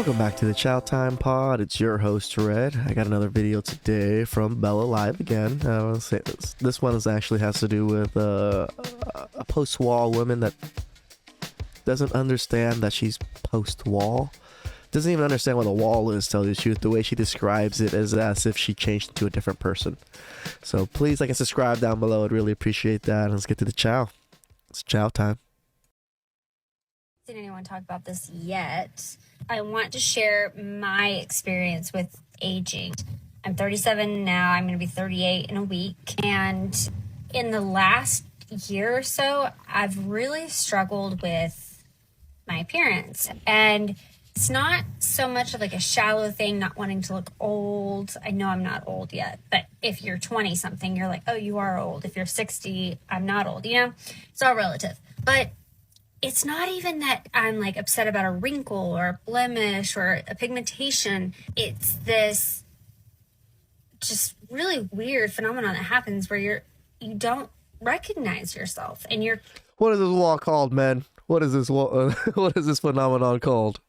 Welcome back to the Chow Time Pod. It's your host, Red. I got another video today from Bella Live again. I want to say this one actually has to do with a post-wall woman that doesn't understand that she's post-wall. Doesn't even understand what a wall is, to tell you the truth. The way she describes it is as if she changed into a different person. So please like and subscribe down below. I'd really appreciate that. And let's get to the chow. It's chow time. Didn't anyone talk about this yet? I want to share my experience with aging. I'm 37 now. I'm going to be 38 in a week. And in the last year or so, I've really struggled with my appearance. And it's not so much of like a shallow thing, not wanting to look old. I know I'm not old yet, but if you're 20 something, you're like, oh, you are old. If you're 60, I'm not old, you know? It's all relative. But it's not even that I'm like upset about a wrinkle or a blemish or a pigmentation. It's this just really weird phenomenon that happens where you don't recognize yourself and you're. What is this wall called, man? What is this wall? What is this phenomenon called?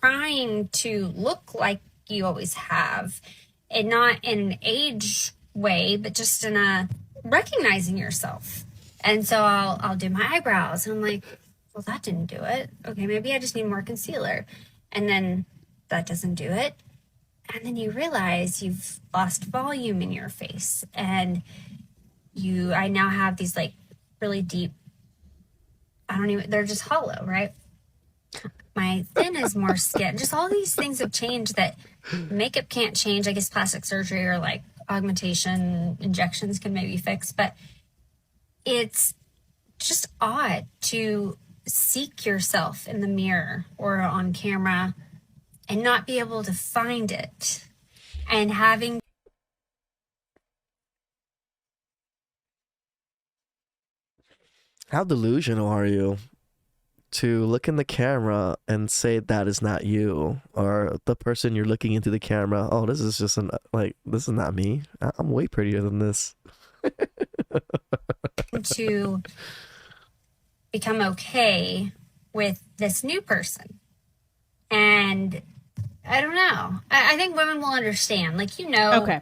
Trying to look like you always have, and not in an age way, but just in a recognizing yourself. And so I'll do my eyebrows, and I'm like, well, that didn't do it. Okay, maybe I just need more concealer. And then that doesn't do it. And then you realize you've lost volume in your face. And I now have these like really deep, they're just hollow, right? My thin is more skin. Just all these things have changed that makeup can't change. I guess plastic surgery or like augmentation injections can maybe fix. But it's just odd to seek yourself in the mirror or on camera and not be able to find it, and having. How delusional are you to look in the camera and say that is not you, or the person you're looking into the camera? Oh, this is just this is not me. I'm way prettier than this. To become okay with this new person. And I don't know. I think women will understand. Like, Okay.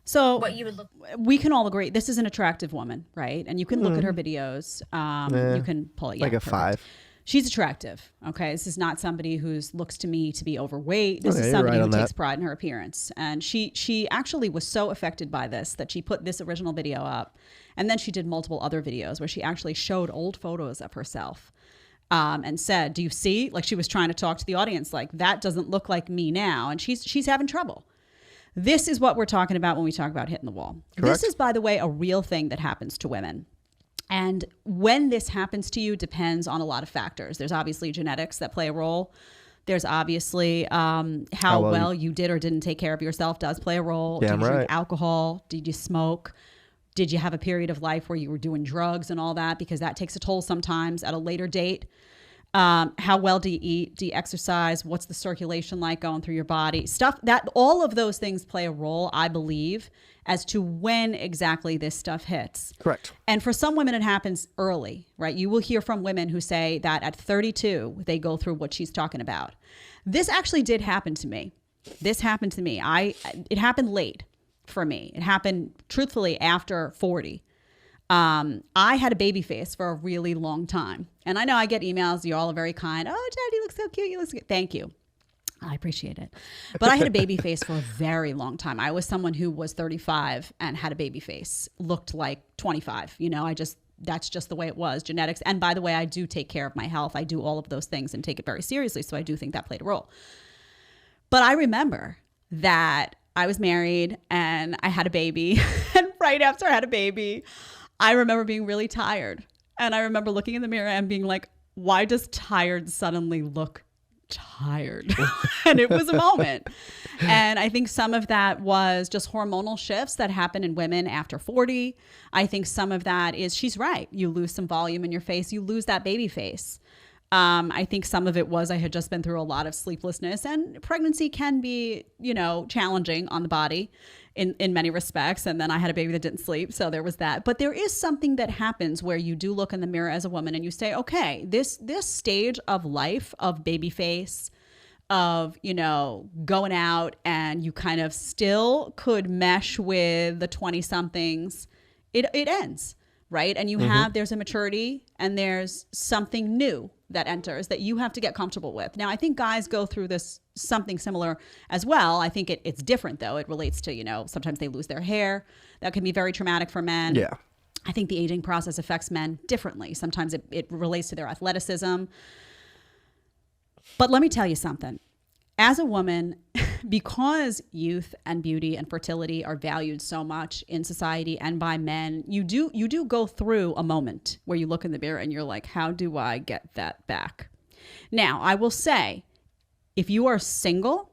So what you would look. We can all agree this is an attractive woman, right? And you can look at her videos. You can pull it. Yeah, like a perfect. 5. She's attractive. Okay. This is not somebody who's looks to me to be overweight. This Okay, is you're somebody right who on takes that. pride in her appearance. And she actually was so affected by this that she put this original video up. And then she did multiple other videos where she actually showed old photos of herself. And said, do you see? Like, she was trying to talk to the audience, like, that doesn't look like me now. And she's having trouble. This is what we're talking about when we talk about hitting the wall. Correct. This is, by the way, a real thing that happens to women. And when this happens to you depends on a lot of factors. There's obviously genetics that play a role. There's obviously how well you did or didn't take care of yourself does play a role. Damn Did you drink right. alcohol? Did you smoke? Did you have a period of life where you were doing drugs and all that? Because that takes a toll sometimes at a later date. How well do you eat? Do you exercise? What's the circulation like going through your body? Stuff that all of those things play a role, I believe, as to when exactly this stuff hits. Correct. And for some women, it happens early, right? You will hear from women who say that at 32, they go through what she's talking about. This actually did happen to me. It happened late for me. It happened truthfully after 40. I had a baby face for a really long time. And I know I get emails. You all are very kind. Oh, Chad, you look so cute. You look so good. Thank you. I appreciate it. But I had a baby face for a very long time. I was someone who was 35 and had a baby face, looked like 25. That's just the way it was, genetics. And by the way, I do take care of my health. I do all of those things and take it very seriously. So I do think that played a role. But I remember that I was married and I had a baby. And right after I had a baby, I remember being really tired. And I remember looking in the mirror and being like, why does tired suddenly look tired? And it was a moment. And I think some of that was just hormonal shifts that happen in women after 40. I think some of that is, she's right. You lose some volume in your face. You lose that baby face. I think some of it was I had just been through a lot of sleeplessness, and pregnancy can be, challenging on the body in many respects. And then I had a baby that didn't sleep. So there was that. But there is something that happens where you do look in the mirror as a woman and you say, okay, this stage of life of baby face, of, you know, going out and you kind of still could mesh with the 20 somethings, it ends, right? And you have, there's a maturity and there's something new that enters that you have to get comfortable with. Now, I think guys go through this something similar as well. I think it's different though. It relates to, you know, sometimes they lose their hair. That can be very traumatic for men. Yeah. I think the aging process affects men differently. Sometimes it relates to their athleticism. But let me tell you something. As a woman, because youth and beauty and fertility are valued so much in society and by men, you do go through a moment where you look in the mirror and you're like, how do I get that back? Now, I will say, if you are single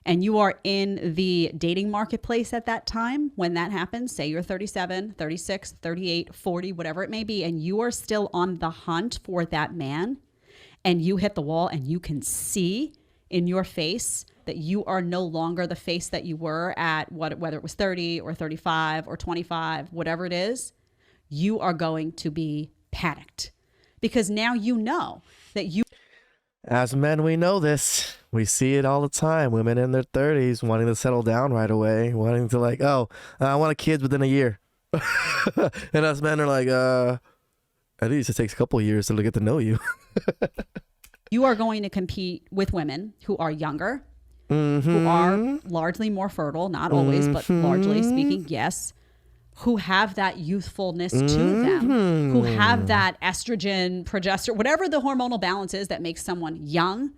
and you are in the dating marketplace at that time, when that happens, say you're 37, 36, 38, 40, whatever it may be, and you are still on the hunt for that man, and you hit the wall and you can see in your face that you are no longer the face that you were at whether it was 30 or 35 or 25, whatever it is, you are going to be panicked because now you know that you. As men, we know this. We see it all the time. Women in their 30s wanting to settle down right away, wanting to like, oh, I want a kid within a year. And us men are like, at least it takes a couple of years to get to know you. You are going to compete with women who are younger, who are largely more fertile, not always, but largely speaking, yes, who have that youthfulness to them, who have that estrogen, progesterone, whatever the hormonal balance is that makes someone young,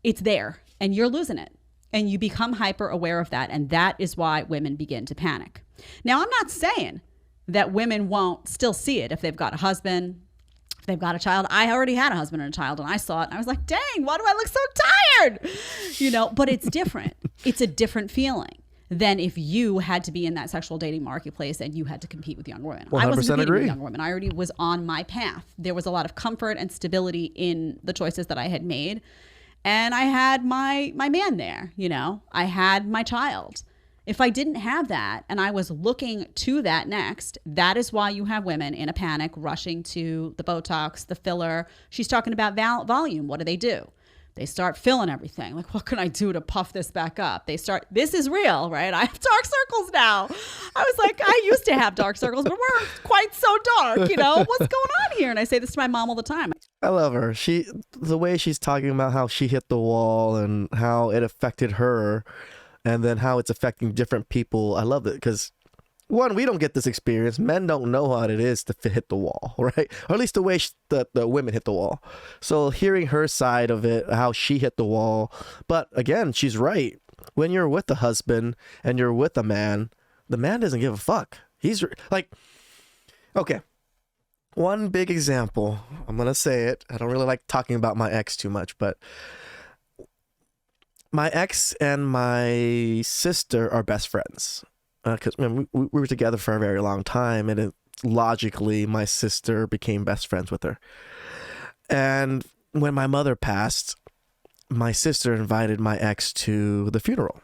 it's there and you're losing it. And you become hyper aware of that. And that is why women begin to panic. Now, I'm not saying that women won't still see it if they've got a husband, if they've got a child. I already had a husband and a child and I saw it and I was like, dang, why do I look so tired? You know, but it's different. It's a different feeling than if you had to be in that sexual dating marketplace and you had to compete with younger women. I wasn't competing with younger women. I already was on my path. There was a lot of comfort and stability in the choices that I had made. And I had my man there, you know, I had my child. If I didn't have that and I was looking to that next, that is why you have women in a panic rushing to the Botox, the filler. She's talking about volume. What do? They start filling everything. Like, what can I do to puff this back up? This is real, right? I have dark circles now. I was like, I used to have dark circles, but we're quite so dark, you know? What's going on here? And I say this to my mom all the time. I love her. The way she's talking about how she hit the wall and how it affected her and then how it's affecting different people. I love it because, one, we don't get this experience. Men don't know how it is to hit the wall, right? Or at least the way the women hit the wall. So hearing her side of it, how she hit the wall. But again, she's right. When you're with a husband and you're with a man, the man doesn't give a fuck. He's like, okay. One big example. I'm going to say it. I don't really like talking about my ex too much, but my ex and my sister are best friends. Because we were together for a very long time, and logically, my sister became best friends with her. And when my mother passed, my sister invited my ex to the funeral.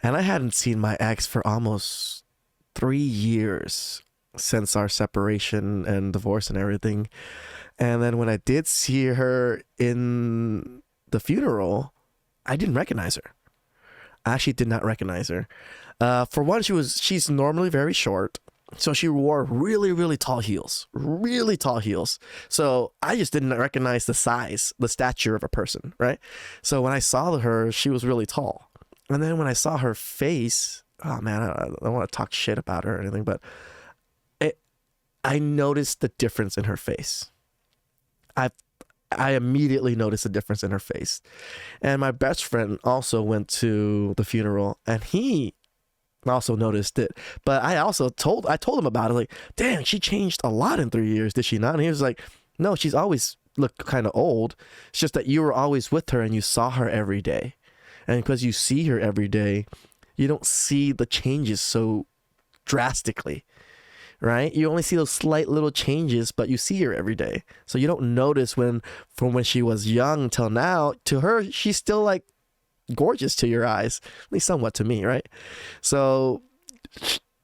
And I hadn't seen my ex for almost 3 years since our separation and divorce and everything. And then when I did see her in the funeral, I didn't recognize her. I actually did not recognize her. For one, she's normally very short. So she wore really, really tall heels. Really tall heels. So I just didn't recognize the size, the stature of a person, right? So when I saw her, she was really tall. And then when I saw her face, oh man, I don't want to talk shit about her or anything, but I noticed the difference in her face. I immediately noticed a difference in her face. And my best friend also went to the funeral and he also noticed it. But I told him about it. Like, damn, she changed a lot in 3 years, did she not? And he was like, no, she's always looked kind of old. It's just that you were always with her and you saw her every day. And because you see her every day, you don't see the changes so drastically. Right? You only see those slight little changes, but you see her every day. So you don't notice from when she was young till now, to her, she's still like gorgeous to your eyes, at least somewhat to me, right? So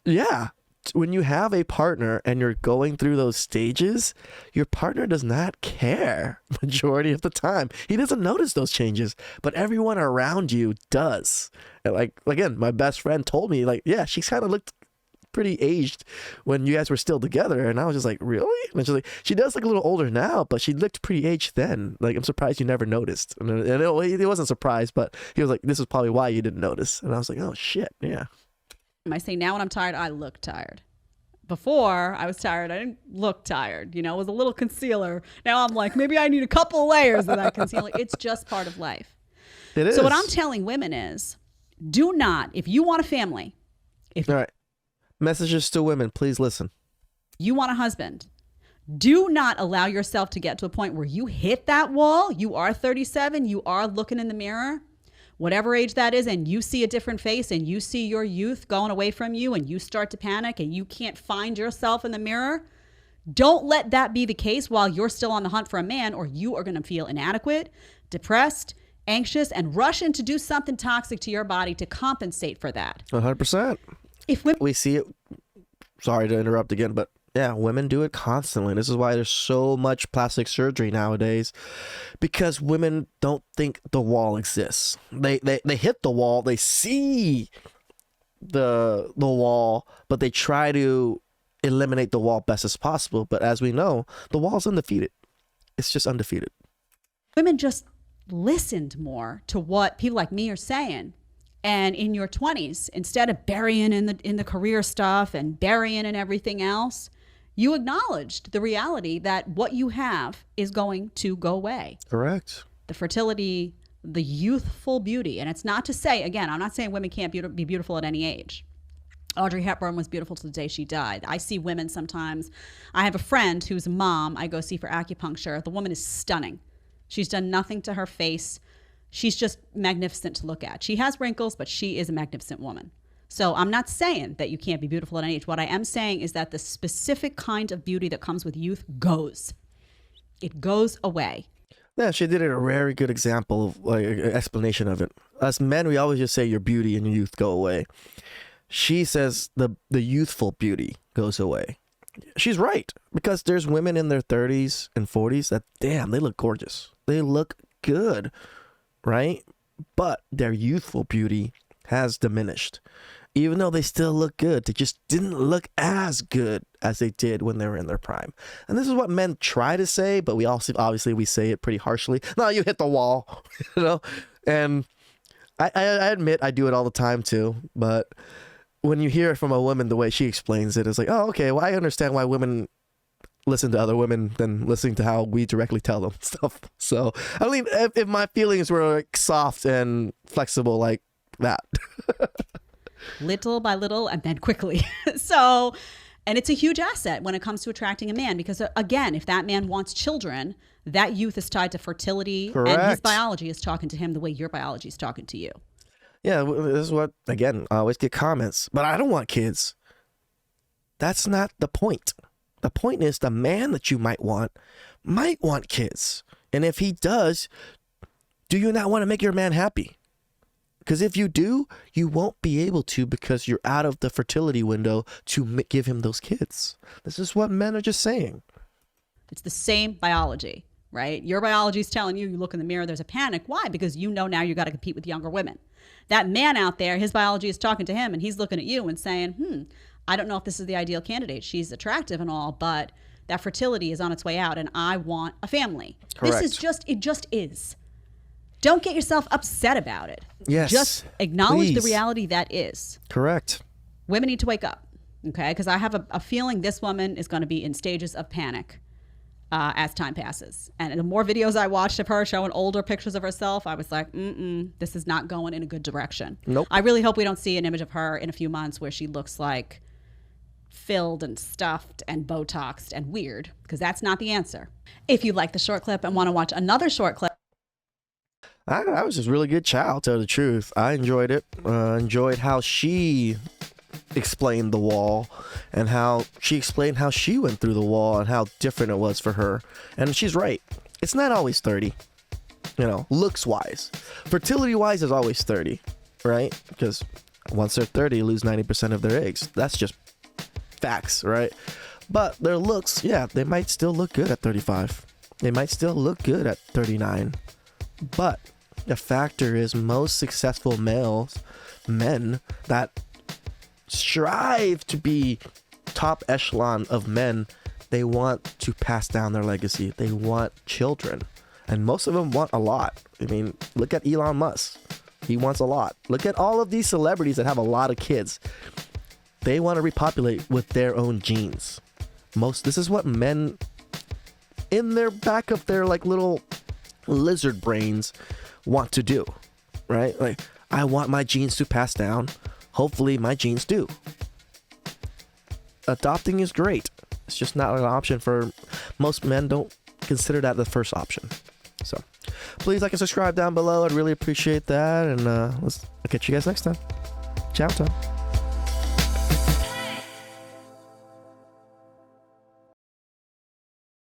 yeah, when you have a partner and you're going through those stages, your partner does not care majority of the time. He doesn't notice those changes, but everyone around you does. And like, again, my best friend told me, like, yeah, she kind of looked pretty aged when you guys were still together. And I was just like, really? And she's like, she does look a little older now, but she looked pretty aged then. Like, I'm surprised you never noticed. And it wasn't surprised, but he was like, this is probably why you didn't notice. And I was like, oh shit, yeah. I say now when I'm tired, I look tired. Before I was tired, I didn't look tired. You know, it was a little concealer. Now I'm like, maybe I need a couple layers of that concealer. It's just part of life. It is. So what I'm telling women is, do not, if you want a family, all right. Messages to women, please listen. You want a husband, do not allow yourself to get to a point where you hit that wall. You are 37. You are looking in the mirror, whatever age that is, and you see a different face and you see your youth going away from you and you start to panic and you can't find yourself in the mirror. Don't let that be the case while you're still on the hunt for a man, or you are going to feel inadequate, depressed, anxious, and rush in to do something toxic to your body to compensate for that. 100%. If women, we see it, sorry to interrupt again, but yeah, women do it constantly. This is why there's so much plastic surgery nowadays, because women don't think the wall exists. They hit the wall, they see the wall, but they try to eliminate the wall best as possible. But as we know, the wall's undefeated. It's just undefeated. women just listened more to what people like me are saying. And in your 20s, instead of burying in the career stuff and burying in everything else, you acknowledged the reality that what you have is going to go away. Correct. The fertility, the youthful beauty. And it's not to say, again, I'm not saying women can't be beautiful at any age. Audrey Hepburn was beautiful to the day she died. I see women sometimes. I have a friend who's a mom I go see for acupuncture. The woman is stunning. She's done nothing to her face. She's just magnificent to look at. She has wrinkles, but she is a magnificent woman. So I'm not saying that you can't be beautiful at any age. What I am saying is that the specific kind of beauty that comes with youth goes. It goes away. Yeah, she did a very good example of like an explanation of it. As men, we always just say your beauty and your youth go away. She says the youthful beauty goes away. She's right, because there's women in their 30s and 40s that, damn, they look gorgeous. They look good, right? But their youthful beauty has diminished. Even though they still look good, they just didn't look as good as they did when they were in their prime. And this is what men try to say, but we also obviously we say it pretty harshly. No, you hit the wall, you know? And I admit I do it all the time too, but when you hear it from a woman the way she explains it, it's like, oh, okay, well, I understand why women listen to other women than listening to how we directly tell them stuff. So, I mean, if my feelings were like soft and flexible like that. Little by little and then quickly. So, and it's a huge asset when it comes to attracting a man, because again, if that man wants children, that youth is tied to fertility. Correct. And his biology is talking to him the way your biology is talking to you. Yeah, this is what, again, I always get comments, but I don't want kids. That's not the point. The point is the man that you might want kids. And if he does, do you not want to make your man happy? Because if you do, you won't be able to, because you're out of the fertility window to give him those kids. This is what men are just saying. It's the same biology, right? Your biology is telling you look in the mirror, there's a panic. Why? Because you know now you got to compete with younger women. That man out there, his biology is talking to him, and he's looking at you and saying, I don't know if this is the ideal candidate. She's attractive and all, but that fertility is on its way out, and I want a family. Correct. This is it just is. Don't get yourself upset about it. Yes. Just acknowledge the please. reality that is. Correct. Women need to wake up, okay? Because I have a feeling this woman is going to be in stages of panic as time passes. And the more videos I watched of her showing older pictures of herself, I was like, this is not going in a good direction. Nope. I really hope we don't see an image of her in a few months where she looks like filled and stuffed and Botoxed and weird, because that's not the answer. If you like the short clip and want to watch another short clip, That was just really good chow, to tell the truth. I enjoyed it. Enjoyed how she explained the wall, and how she explained how she went through the wall and how different it was for her. And she's right. It's not always 30, looks wise. Fertility wise is always 30, right? Because once they're 30, lose 90% of their eggs. That's just Facts, right? But their looks, yeah, they might still look good at 35. They might still look good at 39. But the factor is most successful men that strive to be top echelon of men, they want to pass down their legacy. They want children. And most of them want a lot. I mean, look at Elon Musk. He wants a lot. Look at all of these celebrities that have a lot of kids. They want to repopulate with their own genes. This is what men in their back of their like little lizard brains want to do, right? Like, I want my genes to pass down. Hopefully my genes do. Adopting is great. It's just not an option for most men. Don't consider that the first option. So please like and subscribe down below. I'd really appreciate that. And I'll catch you guys next time. Ciao, time.